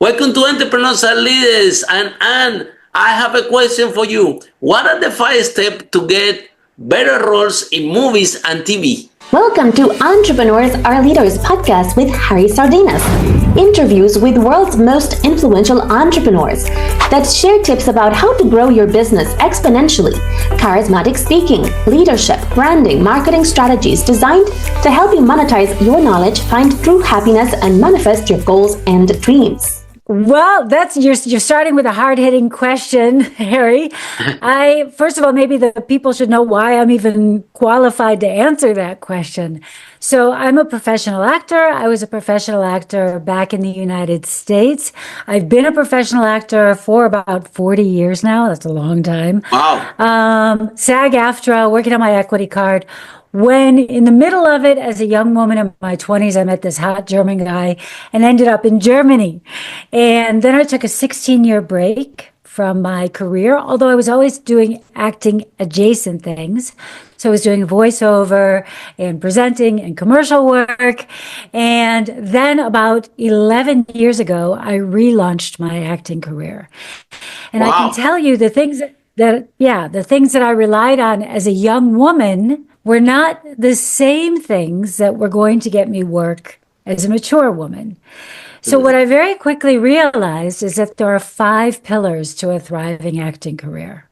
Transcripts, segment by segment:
Welcome to Entrepreneurs and Leaders. And I have a question for you. What are the 5 steps to get better roles in movies and TV? Welcome to Entrepreneurs Are Leaders podcast with Harry Sardinas. Interviews with world's most influential entrepreneurs that share tips about how to grow your business exponentially. Charismatic speaking, leadership, branding, marketing strategies designed to help you monetize your knowledge, find true happiness, and manifest your goals and dreams. Well, you're starting with a hard-hitting question, Harry. First of all, maybe the people should know why I'm even qualified to answer that question. So I'm a professional actor. I was a professional actor back in the United States. I've been a professional actor for about 40 years now. That's a long time. Wow. SAG-AFTRA, working on my equity card. When in the middle of it, as a young woman in my 20s, I met this hot German guy and ended up in Germany. And then I took a 16-year break from my career, although I was always doing acting adjacent things. So I was doing voiceover and presenting and commercial work. And then about 11 years ago, I relaunched my acting career. And Wow. I can tell you the things that I relied on as a young woman were not the same things that were going to get me work as a mature woman. So what I very quickly realized is that there are 5 pillars to a thriving acting career.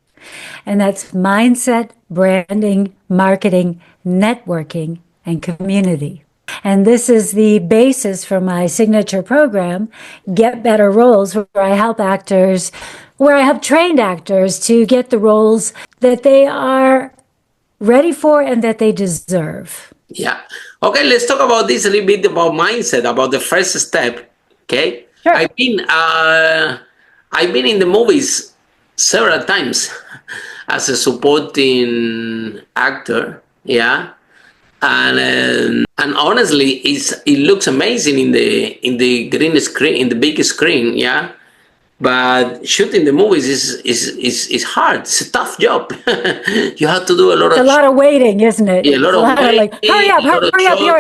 And that's mindset, branding, marketing, networking, and community. And this is the basis for my signature program, Get Better Roles, where I help trained actors to get the roles that they are ready for and that they deserve. Yeah. Okay, let's talk about this a little bit about mindset, about the first step. Okay. Sure. I've been in the movies several times as a supporting actor. Yeah. And honestly, it looks amazing in the green screen, in the big screen. Yeah. But shooting the movies is hard. It's a tough job. You have to do a lot It's of... a lot of waiting, isn't it? Yeah, a lot of waiting. Like, hurry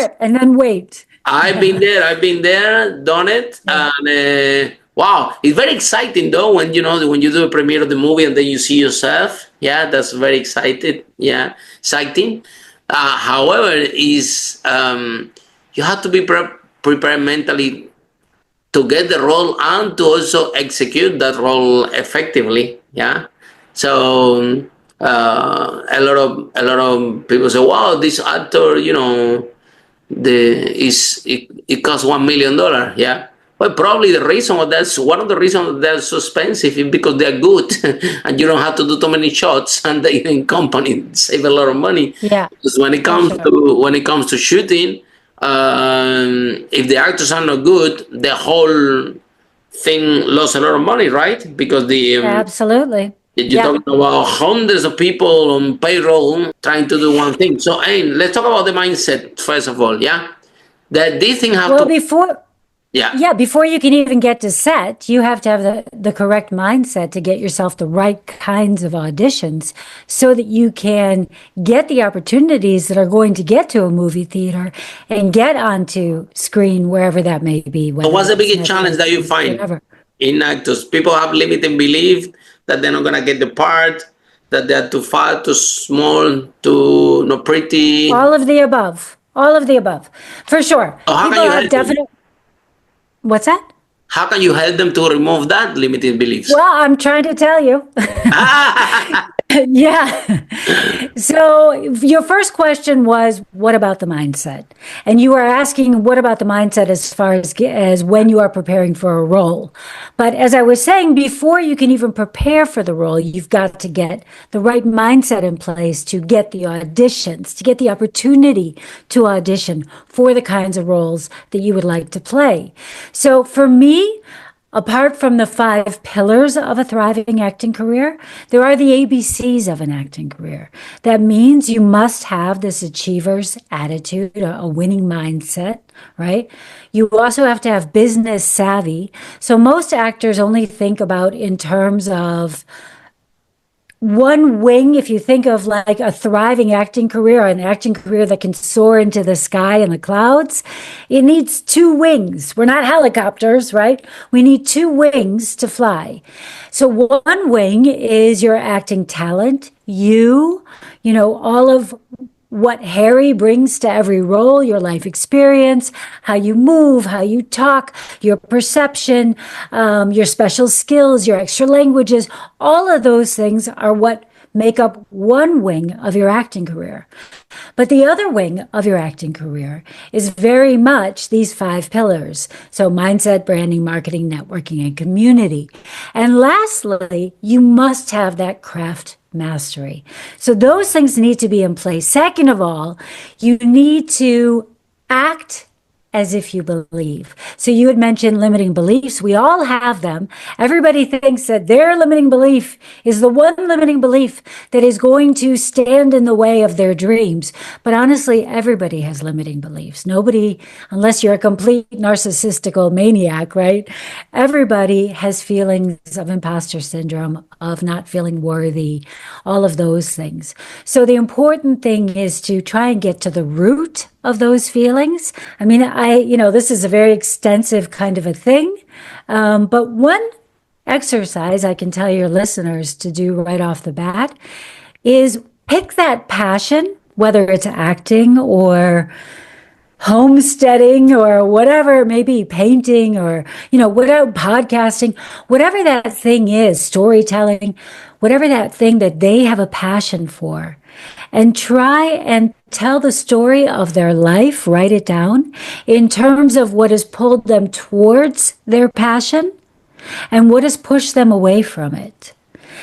up, and then wait. I've been there, done it. Yeah. And wow, it's very exciting though when you do a premiere of the movie and then you see yourself. Yeah, that's very exciting. However, you have to be prepared mentally to get the role and to also execute that role effectively. Yeah. So a lot of people say, "Wow, this actor, it costs $1 million." Yeah. Well, probably one of the reasons they're so expensive is because they're good, and you don't have to do too many shots, and the company save a lot of money. Yeah. Because when it comes to shooting, if the actors are not good, the whole thing lost a lot of money, right? Because Absolutely. you're talking about hundreds of people on payroll trying to do one thing. So, let's talk about the mindset first of all. Yeah, that these things have before you can even get to set, you have to have the correct mindset to get yourself the right kinds of auditions so that you can get the opportunities that are going to get to a movie theater and get onto screen wherever that may be. So what's the biggest challenge that you find in actors? People have limiting belief that they're not going to get the part, that they're too fat, too small, too not pretty. All of the above, for sure. How People have definite. What's that? How can you help them to remove that limiting beliefs? Well, I'm trying to tell you. Yeah. So your first question was, what about the mindset? And you are asking, what about the mindset as far as when you are preparing for a role? But as I was saying, before you can even prepare for the role, you've got to get the right mindset in place to get the auditions, to get the opportunity to audition for the kinds of roles that you would like to play. So for me, apart from the 5 pillars of a thriving acting career, there are the ABCs of an acting career. That means you must have this achiever's attitude, a winning mindset, right? You also have to have business savvy. So most actors only think about in terms of one wing, if you think of like a thriving acting career, an acting career that can soar into the sky and the clouds, it needs two wings. We're not helicopters, right? We need two wings to fly. So one wing is your acting talent, all of what Harry brings to every role, your life experience, how you move, how you talk, your perception, your special skills, your extra languages, all of those things are what make up one wing of your acting career. But the other wing of your acting career is very much these 5 pillars. So mindset, branding, marketing, networking, and community. And lastly, you must have that craft mastery. So those things need to be in place. Second of all, you need to act as if you believe. So you had mentioned limiting beliefs. We all have them. Everybody thinks that their limiting belief is the one limiting belief that is going to stand in the way of their dreams. But honestly, everybody has limiting beliefs. Nobody, unless you're a complete narcissistical maniac, right? Everybody has feelings of imposter syndrome, of not feeling worthy, all of those things. So the important thing is to try and get to the root of those feelings. I mean, this is a very extensive kind of a thing. But one exercise I can tell your listeners to do right off the bat is pick that passion, whether it's acting or homesteading or whatever it may be, painting or, whatever, podcasting, whatever that thing is, storytelling, whatever that thing that they have a passion for, and try and tell the story of their life, write it down in terms of what has pulled them towards their passion and what has pushed them away from it.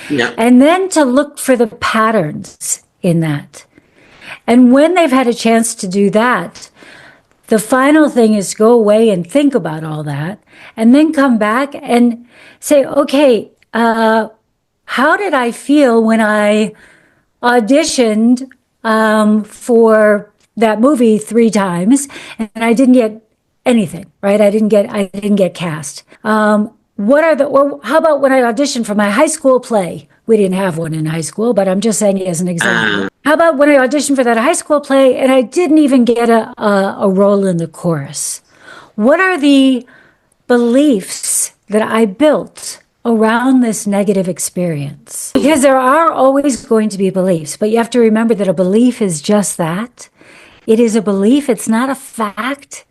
Yeah. And then to look for the patterns in that. And when they've had a chance to do that, the final thing is go away and think about all that and then come back and say, okay, how did I feel when I auditioned for that movie 3 times and I didn't get anything, right? I didn't get cast. Or how about when I auditioned for my high school play? We didn't have one in high school, but I'm just saying it as an example. How about when I auditioned for that high school play and I didn't even get a role in the chorus? What are the beliefs that I built around this negative experience? Because there are always going to be beliefs, but you have to remember that a belief is just that. It is a belief. It's not a fact.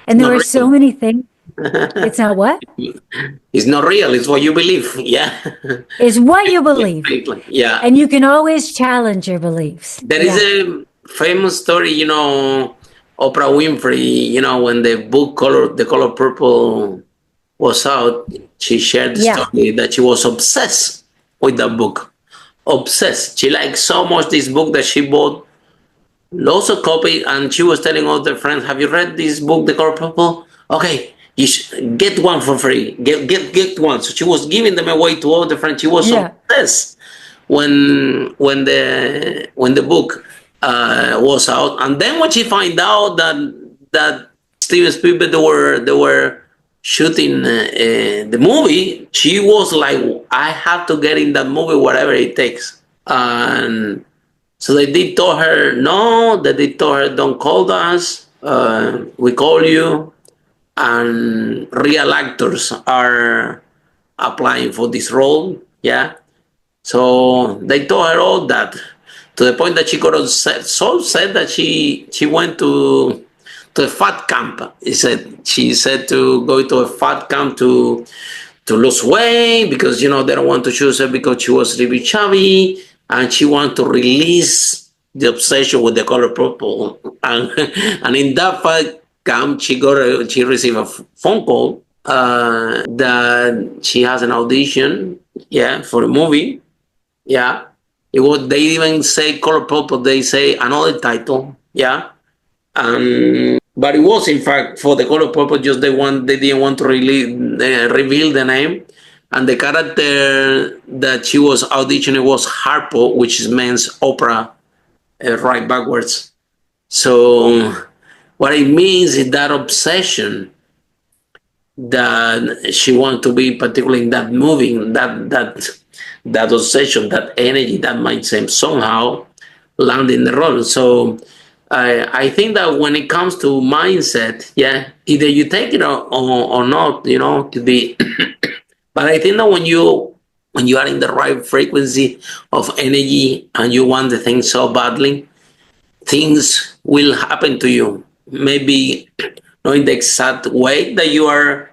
And there are so many things. It's not what? It's not real. It's what you believe. Yeah. It's what you believe. Yeah. And you can always challenge your beliefs. There is a famous story, Oprah Winfrey, when the book The Color Purple was out, she shared the story that she was obsessed with that book. Obsessed. She liked so much this book that she bought lots of copies, and she was telling all her friends, have you read this book, The Color Purple? Okay, you should get one for free. Get one. So she was giving them away to all the friends. She was obsessed when the book was out. And then when she found out that Steven Spielberg they were shooting the movie, she was like, I have to get in that movie, whatever it takes. And so they told her no, that they told her, don't call us, we call you, and real actors are applying for this role. Yeah. So they told her all that, to the point that she got so sad that she went to a fat camp. She said to go to a fat camp to lose weight because, they don't want to choose her because she was really chubby, and she wanted to release the obsession with The Color Purple. And in that fat camp, she received a phone call that she has an audition, for a movie. Yeah. They even say Color Purple, they say another title. Yeah. But it was, in fact, for The Color Purple, just they didn't want to really reveal the name. And the character that she was auditioning was Harpo, which means Oprah, right backwards. So what it means is that obsession that she wanted to be, particularly in that moving, that obsession, that energy, that mindset somehow land in the role. So I think that when it comes to mindset, yeah, either you take it or not, to be. But I think that when you are in the right frequency of energy and you want the thing so badly, things will happen to you. Maybe not in the exact way that you are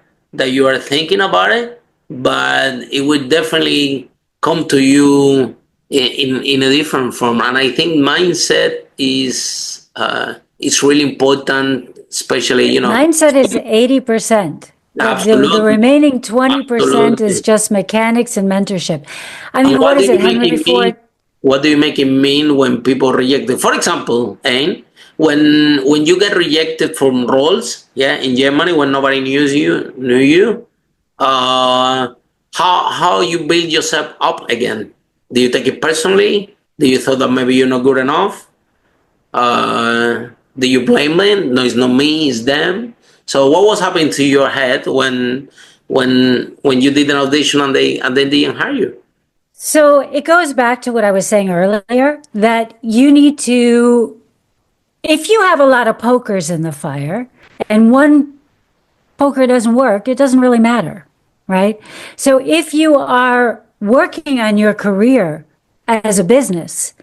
thinking about it, but it will definitely come to you in a different form. And I think mindset is really important, especially Mindset is 80%. The absolutely, remaining 20% is absolutely. just mechanics and mentorship. I And mean, what is it, Henry Ford? what do you make it mean when people reject it? For example, when you get rejected from roles, yeah, in Germany when nobody knew you, how you build yourself up again? Do you take it personally? Do you thought that maybe you're not good enough? Do you blame them? No, it's not me, it's them. So what was happening to your head when you did an audition and they didn't hire you? So it goes back to what I was saying earlier, that you need to, if you have a lot of pokers in the fire and one poker doesn't work, it doesn't really matter, right? So if you are working on your career as a business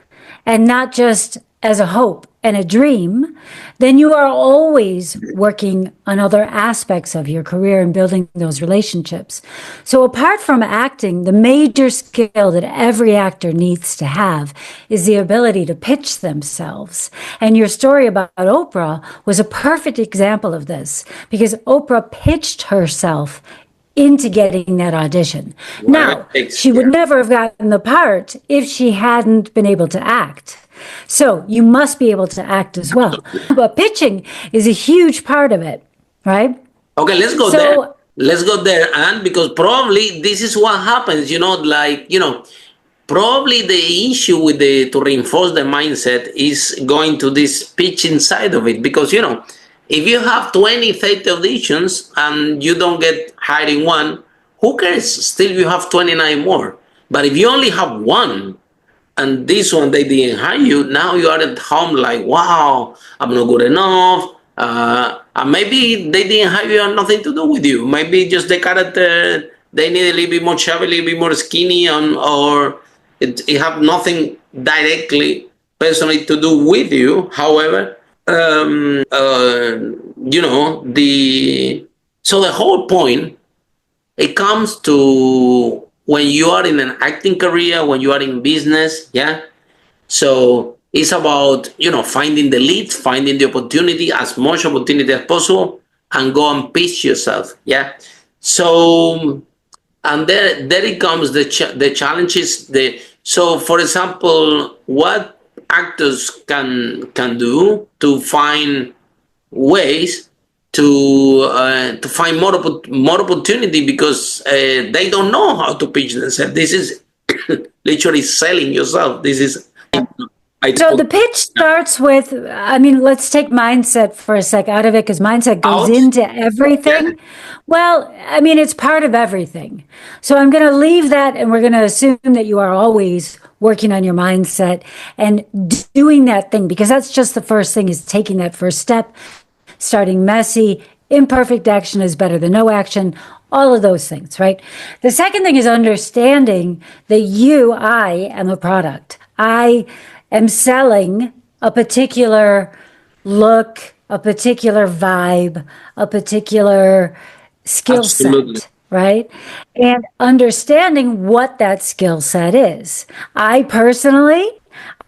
and not just as a hope and a dream, then you are always working on other aspects of your career and building those relationships. So apart from acting, the major skill that every actor needs to have is the ability to pitch themselves. And your story about Oprah was a perfect example of this, because Oprah pitched herself into getting that audition. Now, she would never have gotten the part if she hadn't been able to act. So you must be able to act as well. But pitching is a huge part of it, right? Okay, let's go there. Let's go there, and because probably this is what happens, probably the issue with to reinforce the mindset is going to this pitching side of it, because if you have 20, 30 auditions and you don't get hired in one, who cares? Still you have 29 more. But if you only have one, and this one they didn't hire you, now you are at home like, wow, I'm not good enough. And maybe they didn't hire you, and nothing to do with you. Maybe just the character, they need a little bit more chubby, a little bit more skinny, or it have nothing directly, personally to do with you. However, the whole point, it comes to when you are in an acting career, when you are in business, yeah. So it's about finding the lead, finding the opportunity, as much opportunity as possible, and go and pitch yourself, yeah. So and there it comes the challenges. So for example, what actors can do to find ways to find more opportunity, because they don't know how to pitch themselves. This is literally selling yourself. This is so the pitch starts with, let's take mindset for a sec out of it, because mindset goes into everything. Well, it's part of everything. So I'm going to leave that, and we're going to assume that you are always working on your mindset and doing that thing, because that's just the first thing, is taking that first step, starting messy. Imperfect action is better than no action. All of those things, right? The second thing is understanding that I am a product. I am selling a particular look, a particular vibe, a particular skill set, right? And understanding what that skill set is. I personally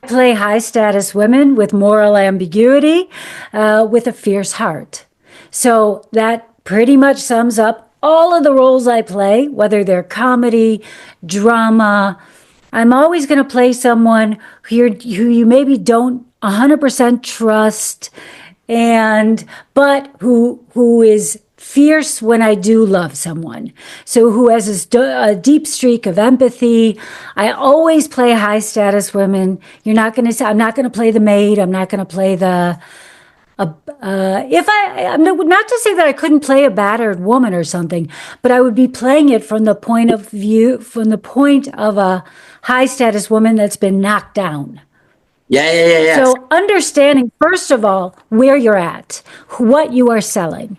play high status women with moral ambiguity, with a fierce heart. So that pretty much sums up all of the roles I play, whether they're comedy, drama. I'm always going to play someone who you maybe don't 100% trust, but who is fierce when I do love someone. So who has a deep streak of empathy. I always play high status women. I'm not going to play the maid. I'm not going to play the if I'm not to say that I couldn't play a battered woman or something, but I would be playing it from the point of a high status woman that's been knocked down. Yeah. So understanding, first of all, where you're at, what you are selling.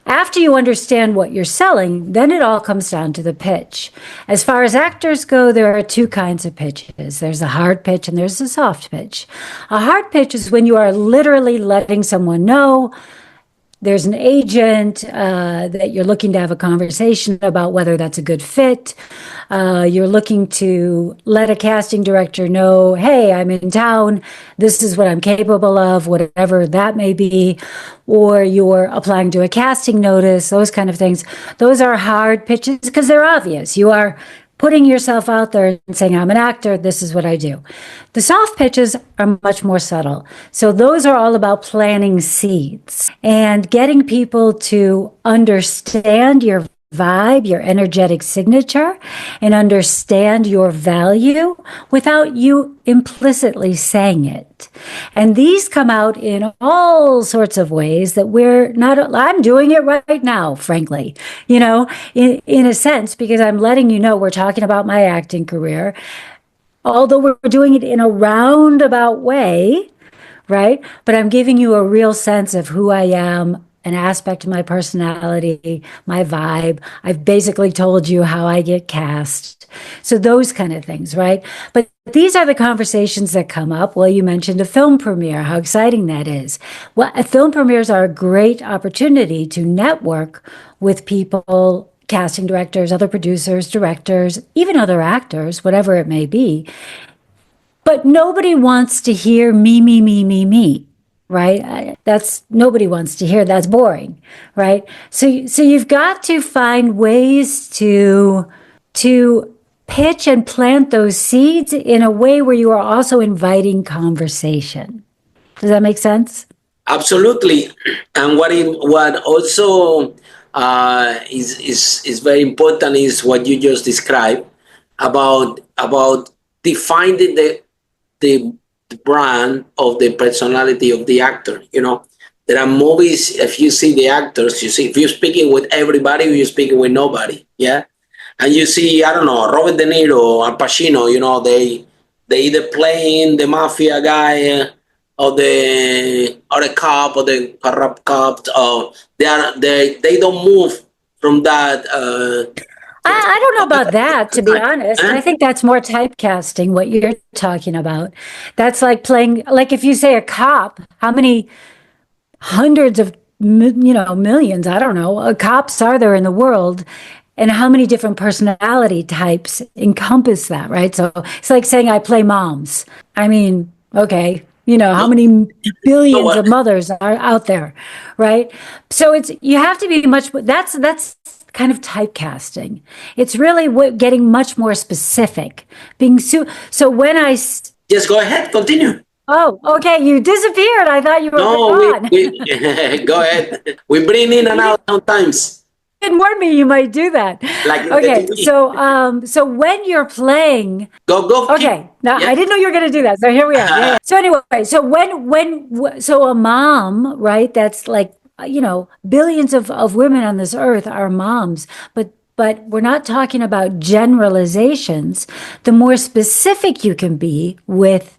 After you understand what you're selling, then it all comes down to the pitch. As far as actors go, there are two kinds of pitches. There's a hard pitch and there's a soft pitch. A hard pitch is when you are literally letting someone know there's an agent, that you're looking to have a conversation about whether that's a good fit. You're looking to let a casting director know, hey, I'm in town. This is what I'm capable of, whatever that may be. Or you're applying to a casting notice, those kind of things. Those are hard pitches because they're obvious. You are putting yourself out there and saying, I'm an actor, this is what I do. The soft pitches are much more subtle. So those are all about planting seeds and getting people to understand your vibe, your energetic signature, and understand your value without you implicitly saying it. And these come out in all sorts of ways that I'm doing it right now, frankly, in a sense, because I'm letting you know we're talking about my acting career, although we're doing it in a roundabout way, right? But I'm giving you a real sense of who I am, an aspect of my personality, my vibe. I've basically told you how I get cast. So those kind of things, right? But these are the conversations that come up. Well, you mentioned a film premiere, how exciting that is. Well, film premieres are a great opportunity to network with people, casting directors, other producers, directors, even other actors, whatever it may be. But nobody wants to hear me. Right? Nobody wants to hear. That's boring, right? So you've got to find ways to pitch and plant those seeds in a way where you are also inviting conversation. Does that make sense? Absolutely. And what also is very important is what you just described about defining the brand of the personality of the actor. There are movies, if you see the actors, if you're speaking with everybody, you're speaking with nobody. Yeah. And you see, I don't know, Robert De Niro, Al Pacino, they either playing the mafia guy or the cop or the corrupt cop, or they don't move from that. I don't know about that, to be honest. I think that's more typecasting, what you're talking about. That's like playing, like if you say a cop, how many hundreds of, millions, I don't know, cops are there in the world, and how many different personality types encompass that, right? So it's like saying I play moms. I mean, okay, how many billions of mothers are out there, right? So you have to be that's kind of typecasting. It's really getting much more specific. So when I just go ahead, continue. Oh, okay. You disappeared. I thought you were gone. Go ahead. We bring in and out sometimes. Didn't warn me you might do that. Okay, so when you're playing, go. Okay, now I didn't know you were going to do that. So here we are. Yeah. So anyway, so a mom, right? That's like billions of women on this earth are moms, but we're not talking about generalizations. The more specific you can be with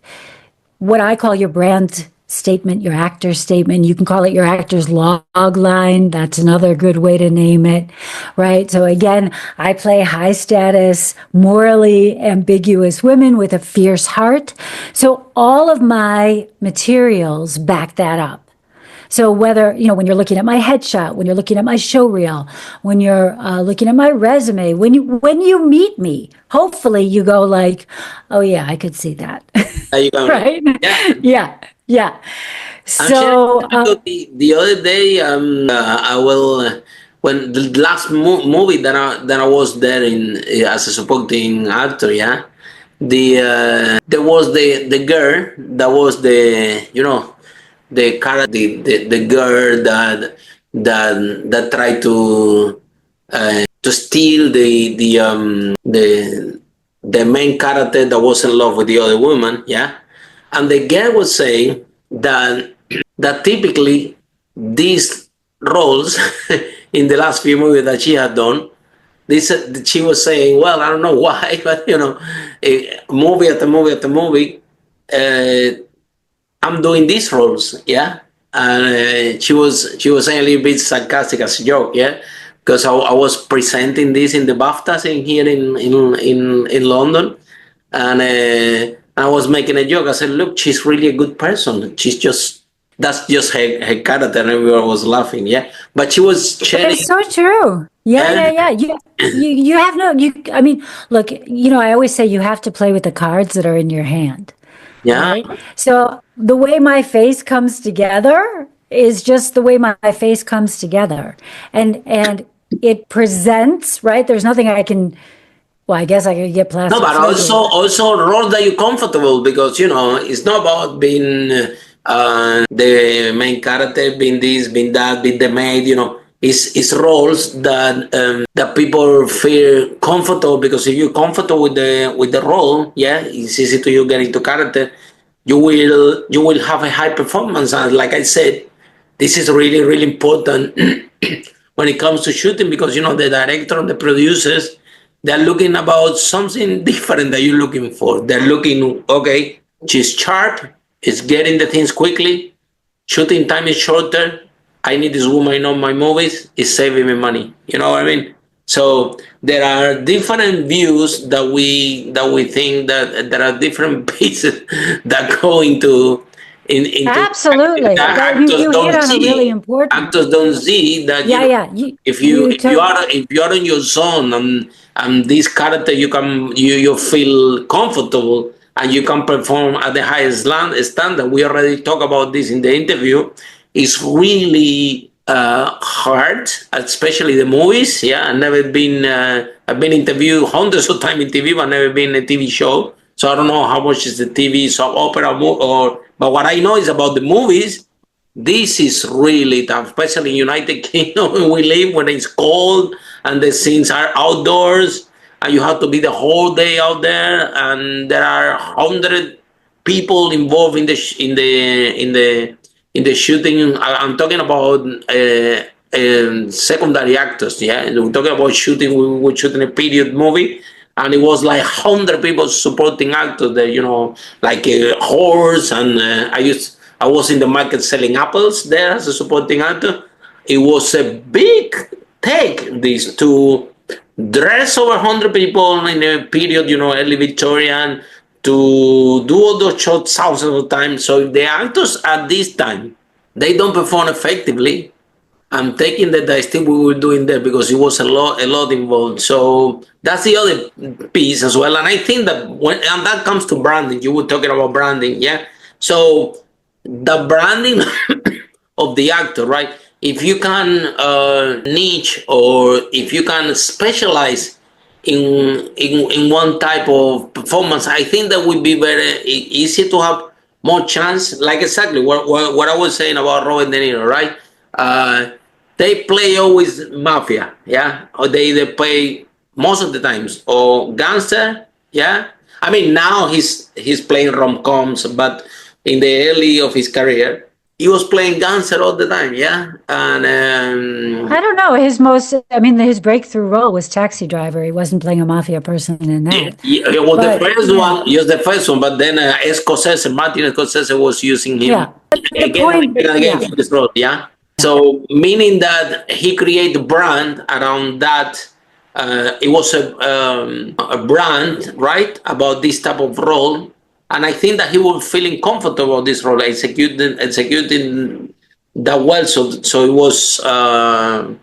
what I call your brand statement, your actor statement, you can call it your actor's log line. That's another good way to name it, right? So again, I play high status, morally ambiguous women with a fierce heart. So all of my materials back that up. So whether, when you're looking at my headshot, when you're looking at my show reel, when you're looking at my resume, when you meet me, hopefully you go like, oh yeah, I could see that. Right? Yeah. So the other day, I will, when the last movie that I was there in as a supporting actor, yeah, there was the girl that was the character, the girl that tried to steal the main character that was in love with the other woman, yeah. And the girl was saying that that typically these roles in the last few movies that she had done, she was saying, well, I don't know why, but movie after movie after movie, I'm doing these roles, yeah. And she was saying a little bit sarcastic as a joke, yeah, because I was presenting this in the BAFTAs here in London, and I was making a joke. I said, "Look, she's really a good person. That's just her character," and everyone was laughing, yeah. But she was sharing. It's so true. Yeah. You have no, I mean, look, I always say you have to play with the cards that are in your hand. Yeah. Right? So the way my face comes together is just the way my face comes together. And it presents, right? There's nothing I can, well, I guess I could get plastic No, but also roles that you're comfortable, because it's not about being the main character, being this, being that, being the maid. It's roles that people feel comfortable, because if you're comfortable with the role, yeah, it's easy to you get into character. You will have a high performance, and like I said, this is really, really important when it comes to shooting, because the director and the producers, they're looking about something different that you're looking for. They're looking, okay, she's sharp, is getting the things quickly, shooting time is shorter. I need this woman in my movies. It's saving me money. You know what I mean? So there are different views that we think that there are different pieces that go into absolutely. You hit on a really important. Actors don't see that. If you are in your zone, and this character, you feel comfortable, and you can perform at the highest standard. We already talked about this in the interview. It's really hard, especially the movies. Yeah, I've been interviewed hundreds of times in TV, but never been in a TV show. So I don't know how much is the TV soap opera, but what I know is about the movies. This is really tough, especially in United Kingdom where we live, when it's cold and the scenes are outdoors, and you have to be the whole day out there, and there are 100 people involved in the shooting. I'm talking about secondary actors. Yeah, we're talking about shooting. We were shooting a period movie, and it was like 100 people supporting actors there. Like a horse, and I was in the market selling apples there as a supporting actor. It was a big take, this, to dress over 100 people in a period, early Victorian, to do all those shots thousands of times. So if the actors at this time, they don't perform effectively, I'm taking that I think we were doing there, because it was a lot involved. So that's the other piece as well. And I think that and that comes to branding, you were talking about branding, yeah? So the branding of the actor, right? If you can niche, or if you can specialize in one type of performance, I think that would be very easy to have more chance. Like exactly what I was saying about Robert De Niro, right? They play always mafia, yeah, or they play most of the times, or gangster, yeah. I mean, now he's playing rom-coms, but in the early of his career, he was playing gangster all the time, yeah. And I don't know, his breakthrough role was Taxi Driver. He wasn't playing a mafia person in that. Yeah, well, the first one, but then Martin Scorsese was using him again for this role, yeah. So meaning that he created a brand around that. It was a brand, right, about this type of role. And I think that he was feeling comfortable with this role, executing that well. So it was a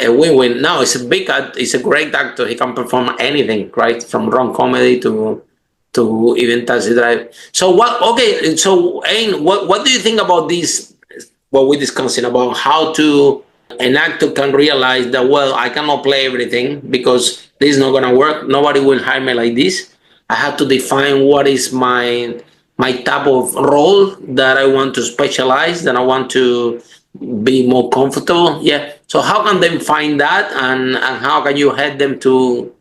win-win. Now it's a great actor. He can perform anything, right, from rom comedy to even Taxi Driver. So Ayn, what do you think about this? What we're discussing about how an actor can realize that, well, I cannot play everything, because this is not going to work. Nobody will hire me like this. I have to define what is my type of role that I want to specialize, that I want to be more comfortable. Yeah. So how can they find that, and how can you help them to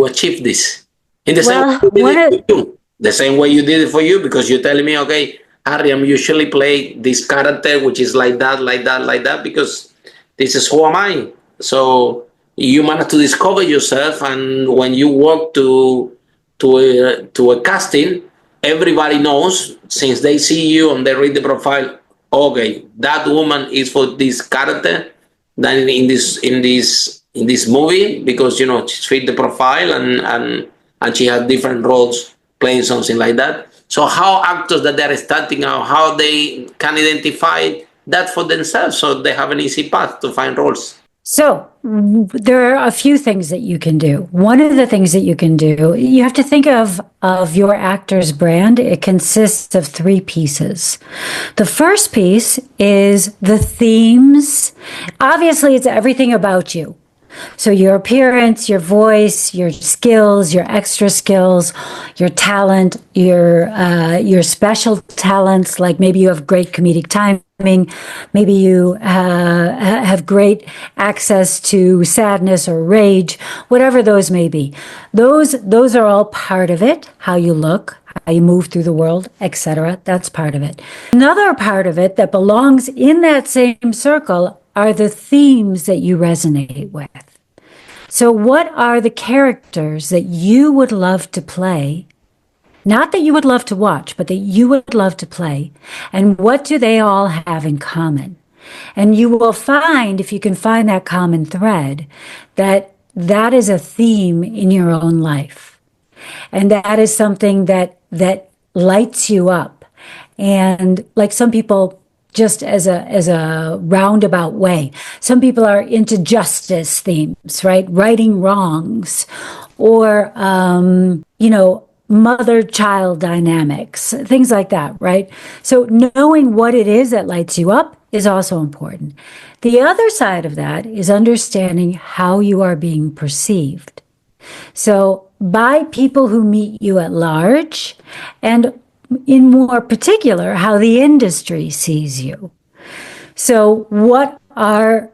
achieve this? In the same way you did it for you, the same way you did it for you, because you're telling me, okay, Harry, I'm usually play this character, which is like that, like that, like that, because this is who am I. So you manage to discover yourself, and when you walk to a casting, everybody knows, since they see you and they read the profile. Okay, that woman is for this character. Then in this movie, because she fit the profile, and she had different roles playing something like that. So how actors that they're starting out, how they can identify that for themselves, so they have an easy path to find roles. So there are a few things that you can do. One of the things that you can do, you have to think of your actor's brand. It consists of 3 pieces. The first piece is the themes. Obviously, it's everything about you. So your appearance, your voice, your skills, your extra skills, your talent, your special talents, like maybe you have great comedic timing, maybe you have great access to sadness or rage, whatever those may be. Those are all part of it, how you look, how you move through the world, etc. That's part of it. Another part of it that belongs in that same circle are the themes that you resonate with. So what are the characters that you would love to play? Not that you would love to watch, but that you would love to play. And what do they all have in common? And you will find, if you can find that common thread, that that is a theme in your own life. And that is something that lights you up. And like some people, just as a roundabout way, some people are into justice themes, right? Righting wrongs, or mother-child dynamics, things like that, right? So knowing what it is that lights you up is also important. The other side of that is understanding how you are being perceived. So by people who meet you at large, and in more particular, how the industry sees you. So what are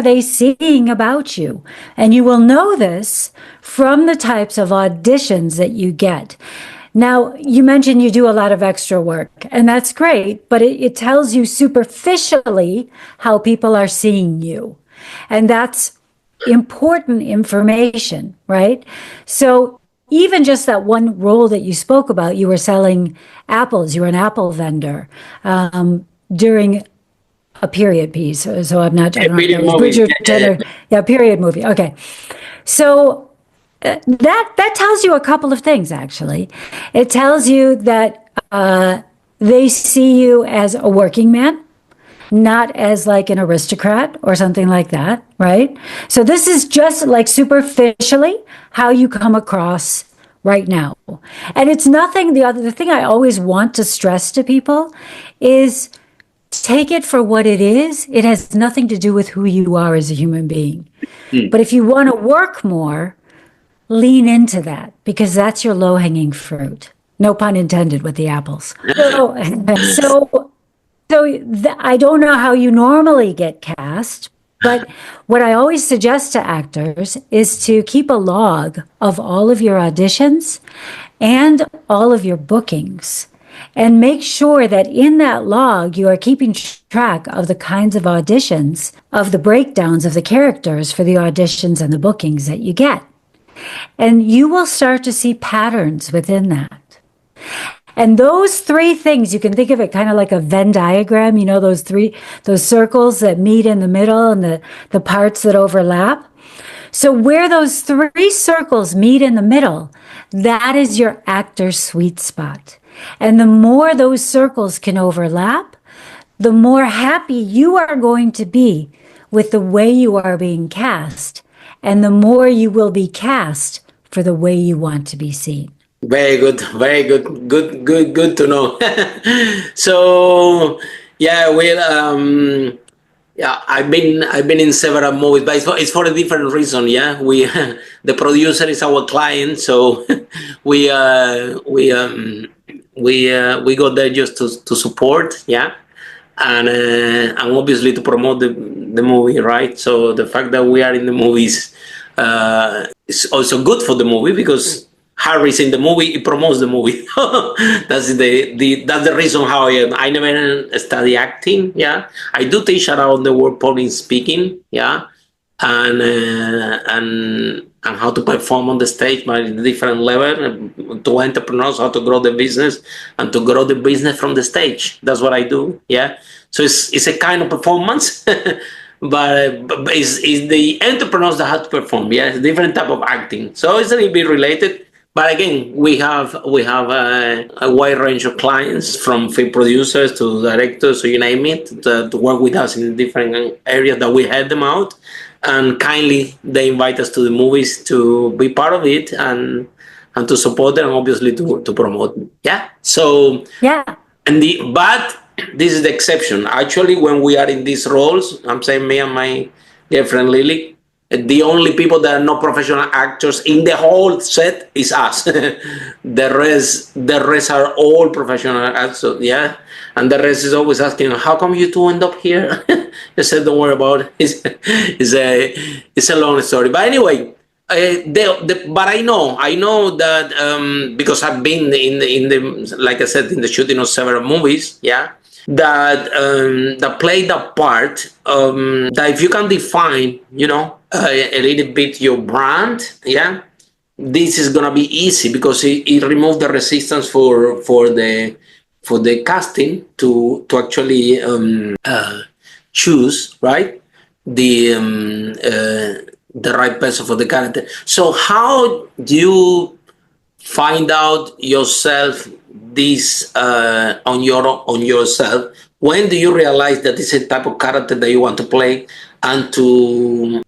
they seeing about you? And you will know this from the types of auditions that you get. Now, you mentioned you do a lot of extra work, and that's great, but it tells you superficially how people are seeing you. And that's important information, right? So even just that one role that you spoke about, you were selling apples, you were an apple vendor during a period piece. So I'm not, I don't know if that was Bridgerton or, period movie. Okay. So that tells you a couple of things, actually. It tells you that they see you as a working man, not as like an aristocrat or something like that, right? So this is just like superficially how you come across right now. And it's nothing, the thing I always want to stress to people is take it for what it is. It has nothing to do with who you are as a human being. But if you want to work more, lean into that, because that's your low-hanging fruit. No pun intended with the apples. So I don't know how you normally get cast, but what I always suggest to actors is to keep a log of all of your auditions and all of your bookings, and make sure that in that log you are keeping track of the kinds of auditions, of the breakdowns of the characters for the auditions and the bookings that you get. And you will start to see patterns within that. And those 3 things, you can think of it kind of like a Venn diagram, those circles that meet in the middle and the parts that overlap. So where those 3 circles meet in the middle, that is your actor's sweet spot. And the more those circles can overlap, the more happy you are going to be with the way you are being cast, and the more you will be cast for the way you want to be seen. Very good, very good, good to know. So, I've been in several movies, but it's for a different reason. Yeah, the producer is our client, so we go there just to support. Yeah, and obviously to promote the movie, right? So the fact that we are in the movies is also good for the movie, because Harry's in the movie, it promotes the movie. That's the reason how I never study acting. Yeah, I do teach around the world public speaking. Yeah, and how to perform on the stage by different level to entrepreneurs, how to grow the business and to grow the business from the stage. That's what I do. Yeah, so it's a kind of performance. But it's the entrepreneurs that have to perform. Yeah, it's a different type of acting. So it's a little bit related. But again, we have a wide range of clients, from film producers to directors, so you name it, to work with us in different areas that we help them out. And kindly, they invite us to the movies to be part of it and to support them, obviously to promote. Yeah. So yeah. But this is the exception. Actually, when we are in these roles, I'm saying me and my girlfriend Lily, the only people that are not professional actors in the whole set is us. the rest are all professional actors. Yeah, and the rest is always asking, "How come you two end up here?" I said, "Don't worry about it. It's a long story." But anyway, but I know that because I've been in the like I said, in the shooting of several movies. Yeah. That play that part, that if you can define, a little bit your brand, yeah, this is gonna be easy, because it removes the resistance for the casting to actually choose right the right person for the character. So how do you find out yourself this on yourself? When do you realize that this is a type of character that you want to play, and to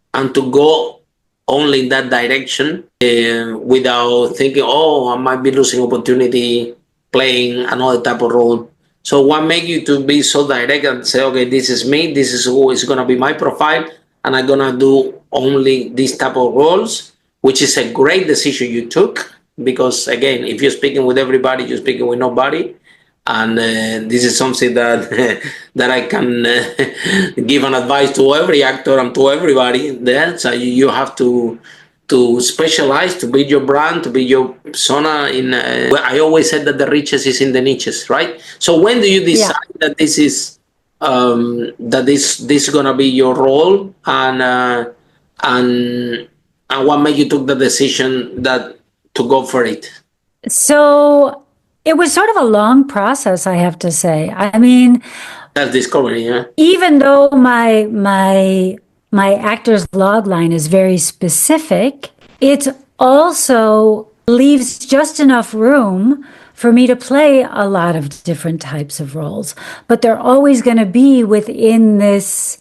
go only in that direction without thinking, oh, I might be losing opportunity playing another type of role? So what makes you to be so direct and say, okay, this is me, this is who is going to be my profile, and I'm going to do only this type of roles, which is a great decision you took. Because again, if you're speaking with everybody, you're speaking with nobody, and this is something that that I can give an advice to every actor and to everybody there. So you have to specialize, to build your brand, to build your persona. I always said that the riches is in the niches, right? So when do you decide that this is this is gonna be your role, and what made you took the decision to go for it? So it was sort of a long process, I have to say. I mean, that's discovery, yeah. Even though my actor's log line is very specific, it also leaves just enough room for me to play a lot of different types of roles. But they're always going to be within this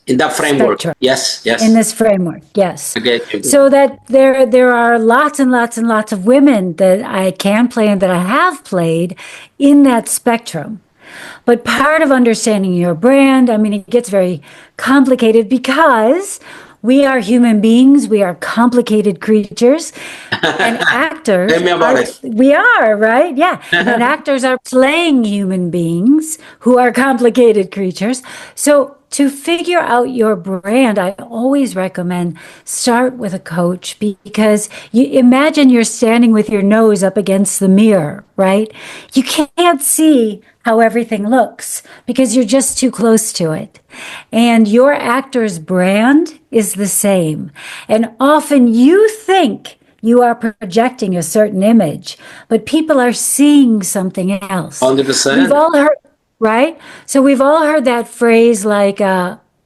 in that framework. Spectrum. Yes. In this framework, yes. Okay. So that there are lots and lots and lots of women that I can play and that I have played in that spectrum. But part of understanding your brand, I mean, it gets very complicated because we are human beings. We are complicated creatures. And actors, tell me about it. We are, right? Yeah. And actors are playing human beings who are complicated creatures. So to figure out your brand, I always recommend start with a coach, because you imagine you're standing with your nose up against the mirror, right? You can't see how everything looks because you're just too close to it. And your actor's brand is the same. And often you think you are projecting a certain image, but people are seeing something else. 100%. We've all heard, right? So we've all heard that phrase, like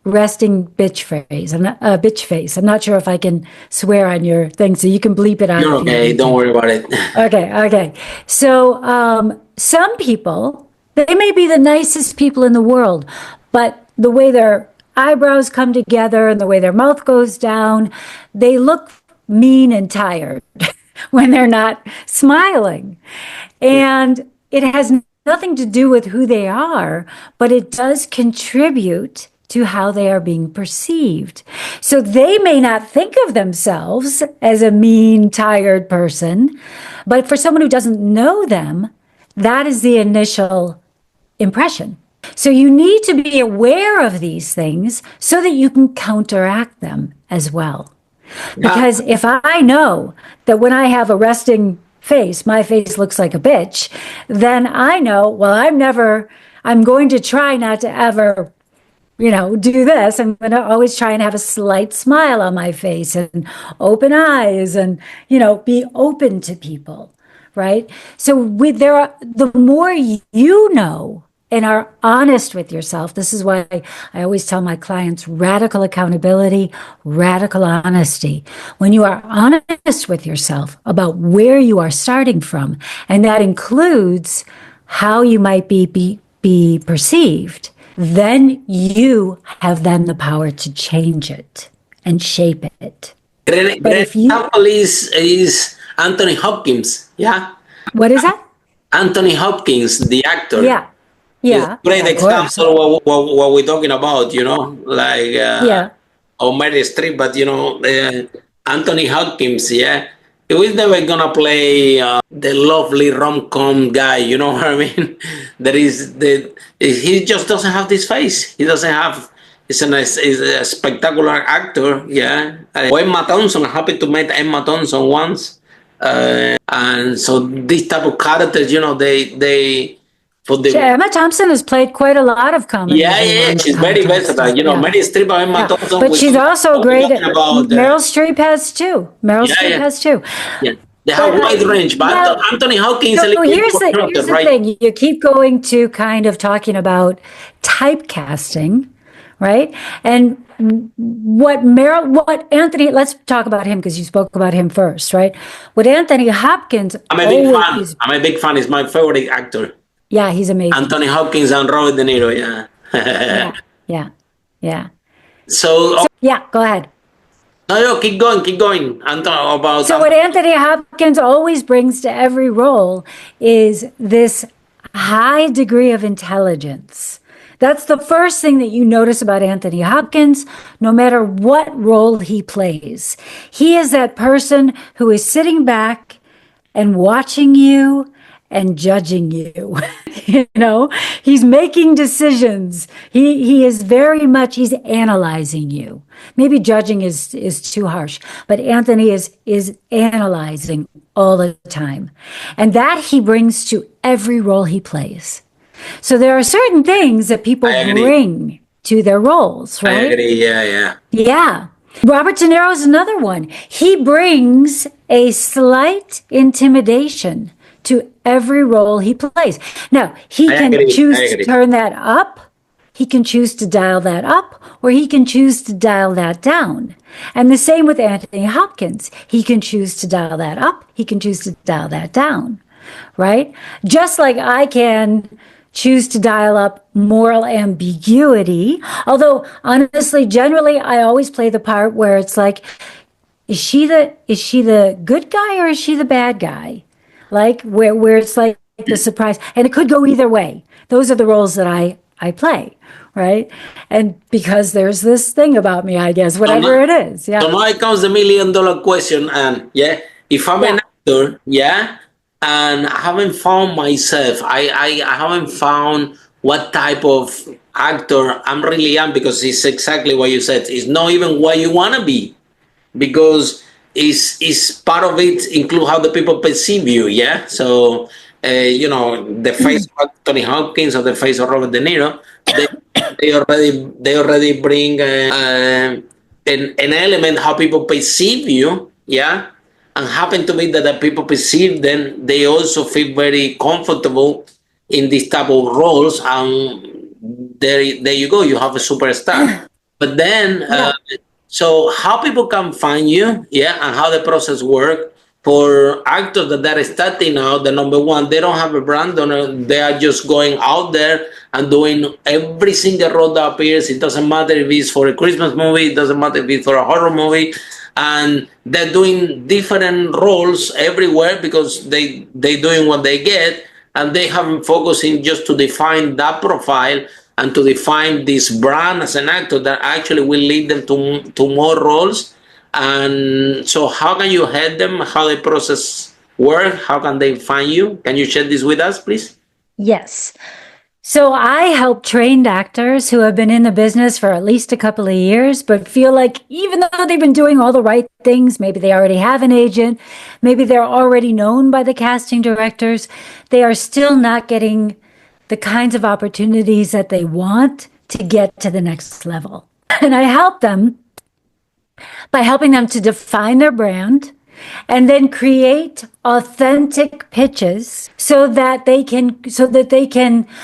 resting bitch face. Bitch face. I'm not sure if I can swear on your thing, so you can bleep it out. You're okay. Don't worry about it. Okay. So some people, they may be the nicest people in the world, but the way their eyebrows come together and the way their mouth goes down, they look mean and tired when they're not smiling. And it has nothing to do with who they are, but it does contribute to how they are being perceived. So they may not think of themselves as a mean, tired person, but for someone who doesn't know them, that is the initial impression. So you need to be aware of these things so that you can counteract them as well. Because if I know that when I have a resting face, my face looks like a bitch, then I know, well, I'm going to try not to ever, do this. I'm going to always try and have a slight smile on my face and open eyes and, be open to people, right? So the more you know and are honest with yourself, this is why I always tell my clients radical accountability, radical honesty. When you are honest with yourself about where you are starting from, and that includes how you might be perceived, then you have the power to change it and shape it. But if example is Anthony Hopkins, yeah? What is that? Anthony Hopkins, the actor. Yeah. Yeah. Great example of what we're talking about, like or Meryl Streep, but Anthony Hopkins, yeah. He was never gonna play the lovely rom-com guy, you know what I mean? He just doesn't have this face. He doesn't have. He's a spectacular actor, yeah. Or Emma Thompson. I happened to meet Emma Thompson once, and so this type of characters, Emma Thompson has played quite a lot of comedy. Yeah, she's very versatile. Meryl Streep and Emma Thompson. But she's also great at Meryl Streep has too. Meryl Streep has too. Yeah. They have a wide range, but Anthony Hopkins. So here's the thing. You keep going to kind of talking about typecasting, right? And what Anthony, let's talk about him because you spoke about him first, right? What Anthony Hopkins. I'm a big fan. He's my favorite actor. Yeah, he's amazing. Anthony Hopkins and Robert De Niro, yeah. yeah. So yeah, go ahead. No, keep going. What Anthony Hopkins always brings to every role is this high degree of intelligence. That's the first thing that you notice about Anthony Hopkins, no matter what role he plays. He is that person who is sitting back and watching you and judging you. He's making decisions. He is he's analyzing you. Maybe judging is too harsh, but Anthony is analyzing all the time. And that he brings to every role he plays. So there are certain things that people bring to their roles, right? I agree, yeah. Yeah. Robert De Niro is another one. He brings a slight intimidation to every role he plays. Now, he can choose to turn that up, he can choose to dial that up, or he can choose to dial that down. And the same with Anthony Hopkins. He can choose to dial that up, he can choose to dial that down, right? Just like I can choose to dial up moral ambiguity, although honestly, generally, I always play the part where it's like, is she the good guy or is she the bad guy? Like where it's like the surprise, and it could go either way. Those are the roles that I play, right? And because there's this thing about me, I guess, whatever it is. Yeah. So now comes the $1 million question, and if I'm an actor, and I haven't found myself, I haven't found what type of actor I'm really am, because it's exactly what you said. It's not even what you want to be, because is part of it include how the people perceive you, yeah? So, the face of Anthony Hopkins or the face of Robert De Niro, they already bring an element how people perceive you, yeah? And happen to be that the people perceive them, they also feel very comfortable in this type of roles, and there you go, you have a superstar. But then, so how people can find you, and how the process works for actors that are starting out. The number one, they don't have a brand, they are just going out there and doing every single role that appears. It doesn't matter if it's for a Christmas movie, it doesn't matter if it's for a horror movie, and they're doing different roles everywhere because they doing what they get, and they haven't focusing just to define that profile and to define this brand as an actor that actually will lead them to more roles. And so how can you help them? How the process works? How can they find you? Can you share this with us, please? Yes. So I help trained actors who have been in the business for at least a couple of years, but feel like even though they've been doing all the right things, maybe they already have an agent, maybe they're already known by the casting directors, they are still not getting the kinds of opportunities that they want to get to the next level. And I help them by helping them to define their brand and then create authentic pitches so that they can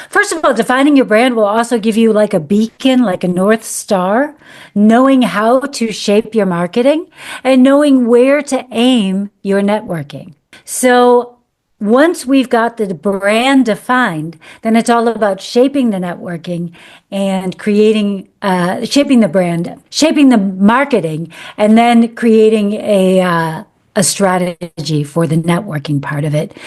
first of all, defining your brand will also give you like a beacon, like a North Star, knowing how to shape your marketing and knowing where to aim your networking. So once we've got the brand defined, then it's all about shaping the networking and shaping the brand, shaping the marketing, and then creating a strategy for the networking part of it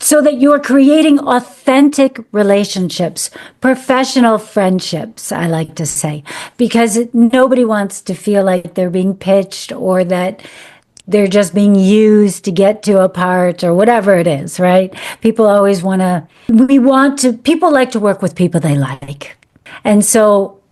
so that you're creating authentic relationships, professional friendships, I like to say, because nobody wants to feel like they're being pitched or that they're just being used to get to a part or whatever it is, right? People like to work with people they like. And so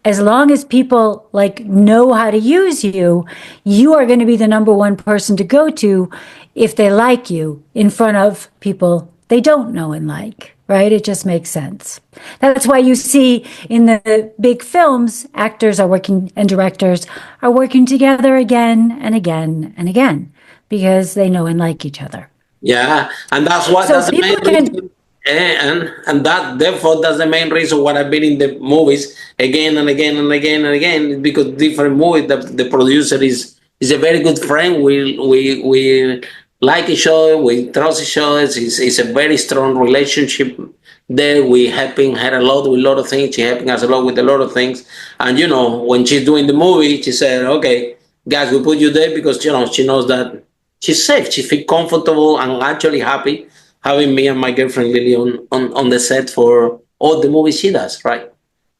as long as people like know how to use you, you are going to be the number one person to go to if they like you in front of people they don't know and like, right? It just makes sense. That's why you see in the big films, actors are working and directors are working together again and again and again because they know and like each other. Yeah, and that's what So that's the main reason. And that therefore that's the main reason why I've been in the movies again and again and again and again, because different movies the producer is a very good friend. We like each other, we trust each other. It's a very strong relationship there. We helping her a lot with a lot of things. She helping us a lot with a lot of things. And when she's doing the movie, she said, "Okay, guys, we put you there because she knows that she's safe. She feels comfortable and actually happy having me and my girlfriend Lily on the set for all the movies she does, right?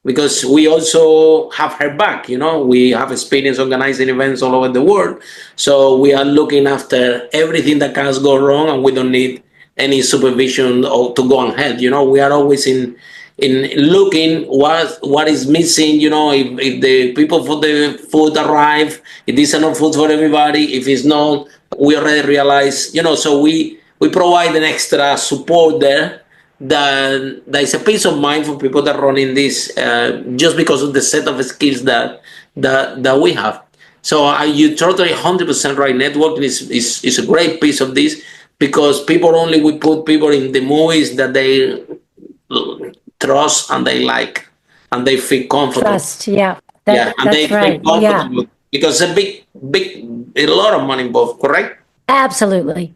Because we also have her back, we have experience organizing events all over the world. So we are looking after everything that can go wrong, and we don't need any supervision or to go ahead. We are always in looking what is missing, if the people for the food arrive, if there's enough food for everybody. If it's not, we already realize, so we provide an extra support there that is a peace of mind for people that run in this, just because of the set of skills that we have. So you totally 100% right. Networking is a great piece of this, because we put people in the movies that they trust and they like and they feel comfortable. Trust, yeah. And they feel comfortable, yeah. Because a lot of money involved, correct? Absolutely.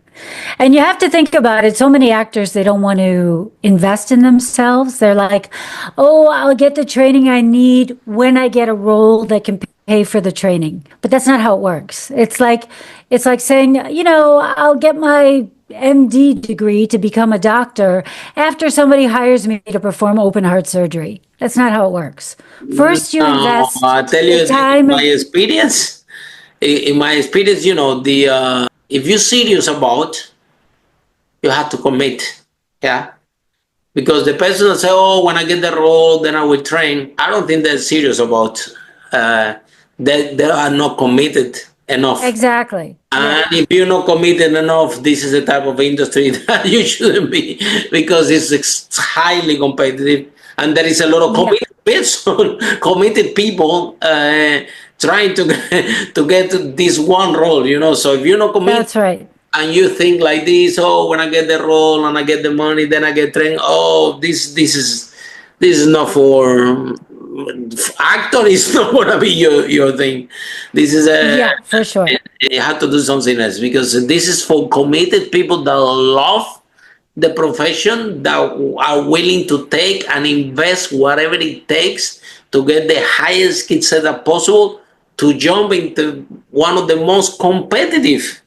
And you have to think about it. So many actors, they don't want to invest in themselves. They're like, oh, I'll get the training I need when I get a role that can pay for the training. But that's not how it works. It's like saying, I'll get my MD degree to become a doctor after somebody hires me to perform open heart surgery. That's not how it works. First, you invest I tell you, time. In my experience, if you're serious about, you have to commit, yeah? Because the person that say, oh, when I get the role, then I will train. I don't think they're serious about, they are not committed enough. Exactly. And if you're not committed enough, this is the type of industry that you shouldn't be, because it's highly competitive. And there is a lot of committed people trying to get to this one role, So if you're not committed, that's right. And you think like this, oh, when I get the role and I get the money, then I get trained. Oh, this is not for actor. Is not gonna be your thing. This is for sure. You have to do something else, because this is for committed people that love the profession, that are willing to take and invest whatever it takes to get the highest skill set that possible, to jump into one of the most competitive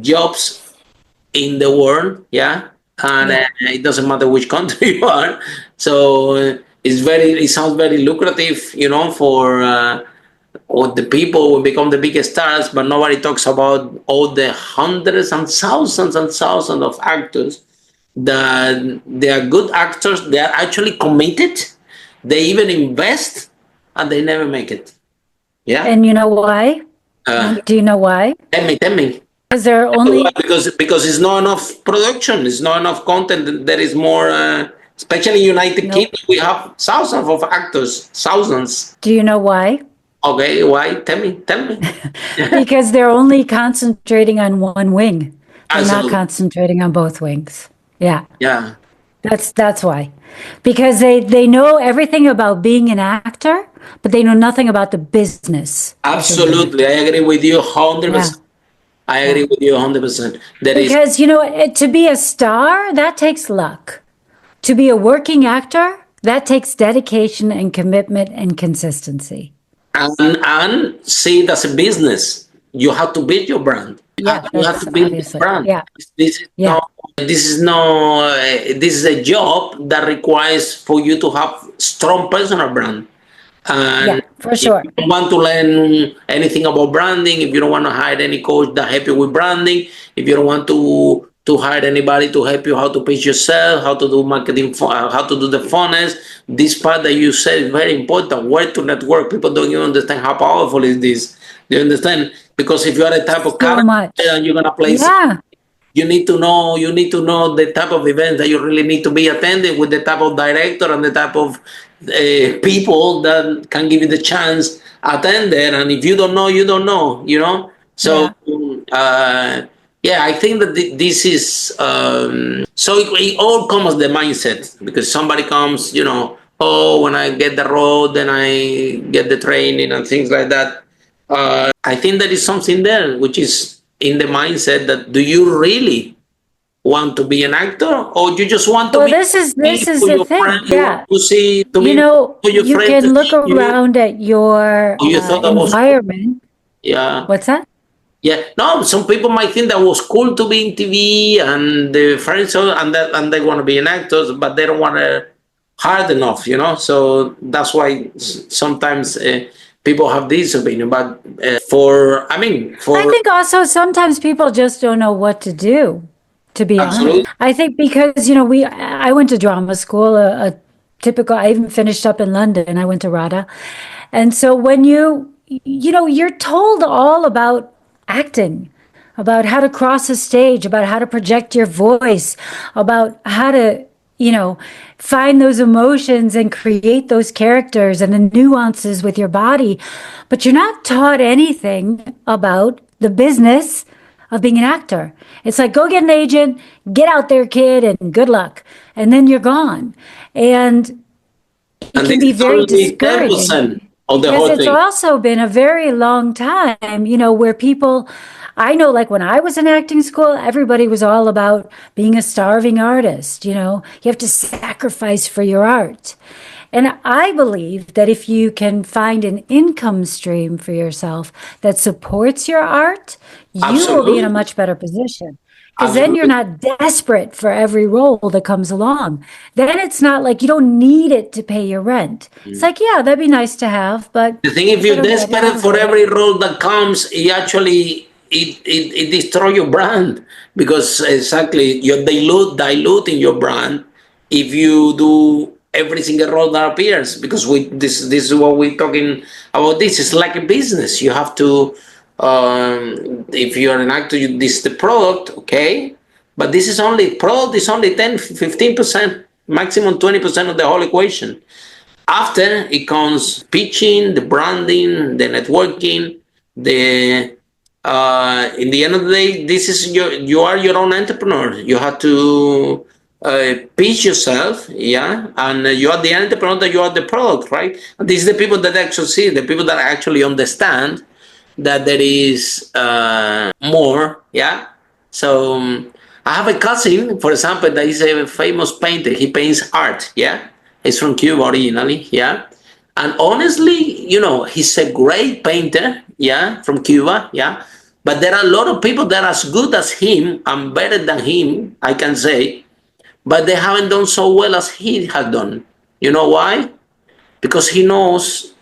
jobs in the world, yeah. And it doesn't matter which country you are. So it sounds very lucrative, for or the people will become the biggest stars, but nobody talks about all the hundreds and thousands of actors that they are good actors. They are actually committed. They even invest, and they never make it. Yeah. And you know why? Do you know why? Tell me. Because they're only Because it's not enough production. It's not enough content. There is more. Especially in United Kingdom, we have thousands of actors. Thousands. Do you know why? Okay, why? Tell me. Because they're only concentrating on one wing. They're not Absolutely. concentrating on both wings. Yeah. Yeah. That's why. Because they know everything about being an actor, but they know nothing about the business. Absolutely. I agree with you 100%. I agree with you 100%. Because, to be a star, that takes luck. To be a working actor, that takes dedication and commitment and consistency. And see it as a business. You have to build your brand. Yeah, You have to build your brand. Yeah. This is a job that requires for you to have strong personal brand. And for sure. If you don't want to learn anything about branding, if you don't want to hire any coach that help you with branding, if you don't want to hire anybody to help you how to pitch yourself, how to do marketing, how to do the funnels, this part that you said is very important. Where to network. People don't even understand how powerful is this. Do you understand? Because if you are a type of character and you're gonna play, you need to know the type of events that you really need to be attending with the type of director and the type of people that can give you the chance attend there. And if you don't know, you don't know. So I think that this is so it all comes the mindset, because somebody comes, when I get the road, then I get the training and things like that. I think there is something there, which is in the mindset that do you really want to be an actor, or you just want to be? This is the thing. Yeah. You can look around at your environment. Yeah. What's that? Yeah. No, some people might think that was cool to be in TV and the friends and they want to be an actor, but they don't want to hard enough, So that's why sometimes people have this opinion. But I think also sometimes people just don't know what to do. To be honest, I think because I went to drama school, a typical. I even finished up in London. I went to RADA, and so when you're told all about acting, about how to cross a stage, about how to project your voice, about how to find those emotions and create those characters and the nuances with your body, but you're not taught anything about the business of being an actor. It's like, go get an agent, get out there, kid, and good luck. And then you're gone. And it can be very discouraging. Because it's also been a very long time, where people, I know, like when I was in acting school, everybody was all about being a starving artist. You have to sacrifice for your art. And I believe that if you can find an income stream for yourself that supports your art, you will be in a much better position. Because then you're not desperate for every role that comes along. Then it's not like you don't need it to pay your rent. It's like, yeah, that'd be nice to have, but the thing, if you're desperate for every role that comes, it destroys your brand, because exactly you're diluting your brand if you do every single role that appears. Because this is what we're talking about. This is like a business. You have to. If you're an actor, this is the product, okay? But this is only 10, 15%, maximum 20% of the whole equation. After it comes pitching, the branding, the networking, in the end of the day, you are your own entrepreneur. You have to pitch yourself, and you are the entrepreneur, that you are the product, right? And these are the people that actually see, the people that actually understand that there is more, So I have a cousin, for example, that is a famous painter. He paints art, He's from Cuba originally, And honestly, he's a great painter, from Cuba, But there are a lot of people that are as good as him and better than him, I can say, but they haven't done so well as he has done. You know why? Because he knows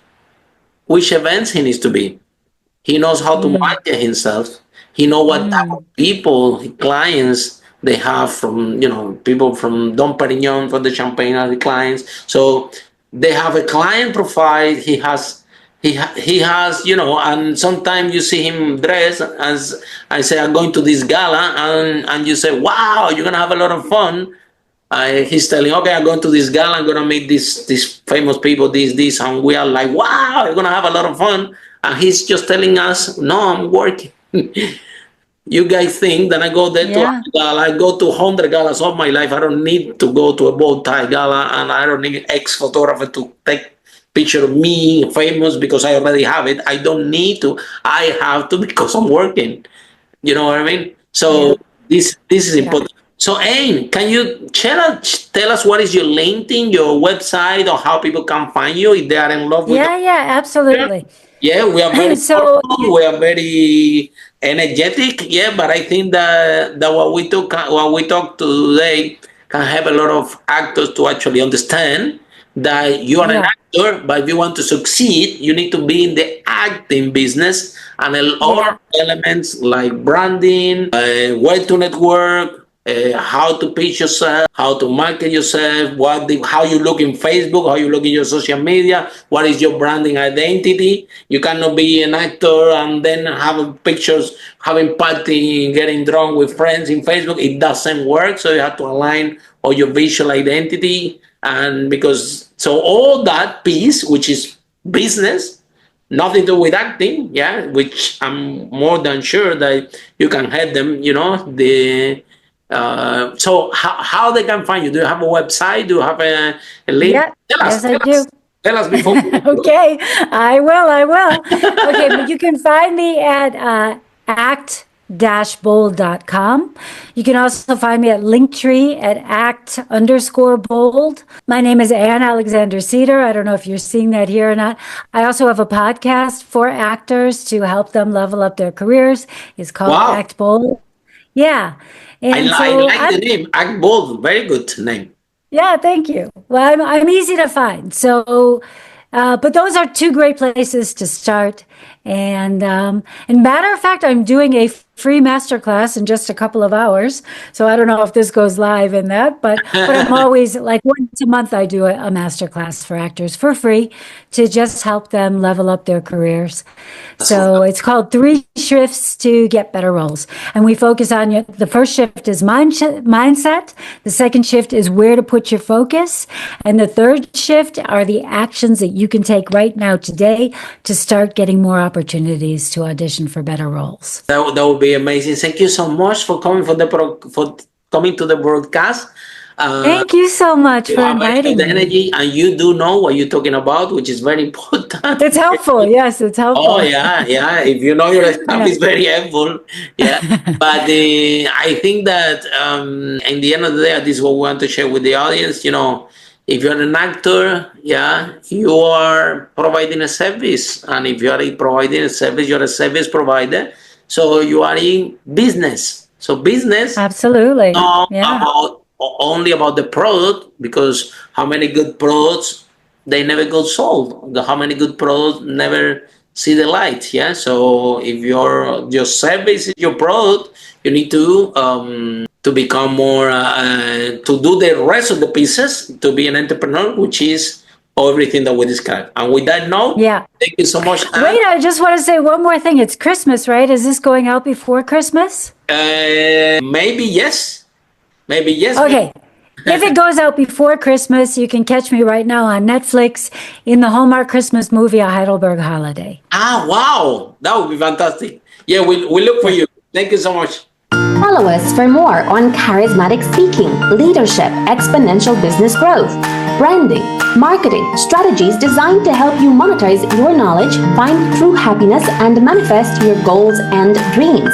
which events he needs to be. He knows how to market himself. He knows what type of people, clients, They have from, people from Dom Perignon for the champagne as the clients. So they have a client profile. He has, and sometimes you see him dressed as I say, I'm going to this gala, and you say, wow, you're gonna have a lot of fun. He's telling, okay, I'm going to this gala, I'm gonna meet these famous people, this, and we are like, wow, you're gonna have a lot of fun. And he's just telling us, no, I'm working. You guys think that I go there to a gala, I go to 100 galas of my life. I don't need to go to a bow tie gala, and I don't need ex-photographer to take picture of me famous because I already have it. I don't need to. I have to because I'm working. You know what I mean? So this is important. So Ain, can you tell us what is your LinkedIn, your website, or how people can find you if they are in love with you? Yeah, absolutely. Yeah, we are very we are very energetic. Yeah, but I think that what we talk today can help a lot of actors to actually understand that you are an actor, but if you want to succeed, you need to be in the acting business, and all elements like branding, way to network, how to pitch yourself, how to market yourself, how you look in Facebook, how you look in your social media, what is your branding identity. You cannot be an actor and then have pictures having party, getting drunk with friends in Facebook. It doesn't work. So you have to align all your visual identity, and so all that piece, which is business, nothing to do with acting, which I'm more than sure that you can help them, so how they can find you? Do you have a website? Do you have a link? Yeah, yes, I do. Tell us before. Okay, I will. Okay, but you can find me at act-bold.com. You can also find me at Linktree at act_bold. My name is Anne Alexander-Sieder. I don't know if you're seeing that here or not. I also have a podcast for actors to help them level up their careers. It's called Act Bold. Yeah. And I like the name, Act Bold. Very good name. Yeah, thank you. Well, I'm easy to find. So, but those are two great places to start. And matter of fact, I'm doing a free masterclass in just a couple of hours. So I don't know if this goes live in that, but I'm always like once a month I do a masterclass for actors for free to just help them level up their careers. So it's called 3 Shifts to Get Better Roles. And we focus on the first shift is mindset. The second shift is where to put your focus. And the third shift are the actions that you can take right now today to start getting more opportunities to audition for better roles. That would be amazing. Thank you so much for coming for coming to the broadcast. Thank you so much for inviting me. Energy, and you do know what you're talking about, which is very important. It's helpful. Yes, it's helpful. Oh yeah. If you know your stuff, it's very helpful. Yeah, but I think that in the end of the day, this is what we want to share with the audience. If you're an actor, you are providing a service, and if you are providing a service, you're a service provider. So you are in business. So business, absolutely, only about the product, because how many good products they never got sold? How many good products never see the light? Yeah. So if your service is your product, you need to become more to do the rest of the pieces, to be an entrepreneur, which is everything that we described. And with that note, thank you so much. Wait, I just want to say one more thing. It's Christmas, right? Is this going out before Christmas? Maybe yes. Okay. If it goes out before Christmas, you can catch me right now on Netflix in the Hallmark Christmas movie, A Heidelberg Holiday. Wow. That would be fantastic. Yeah, we look for you. Thank you so much. Follow us for more on charismatic speaking, leadership, exponential business growth, branding, marketing, strategies designed to help you monetize your knowledge, find true happiness, and manifest your goals and dreams.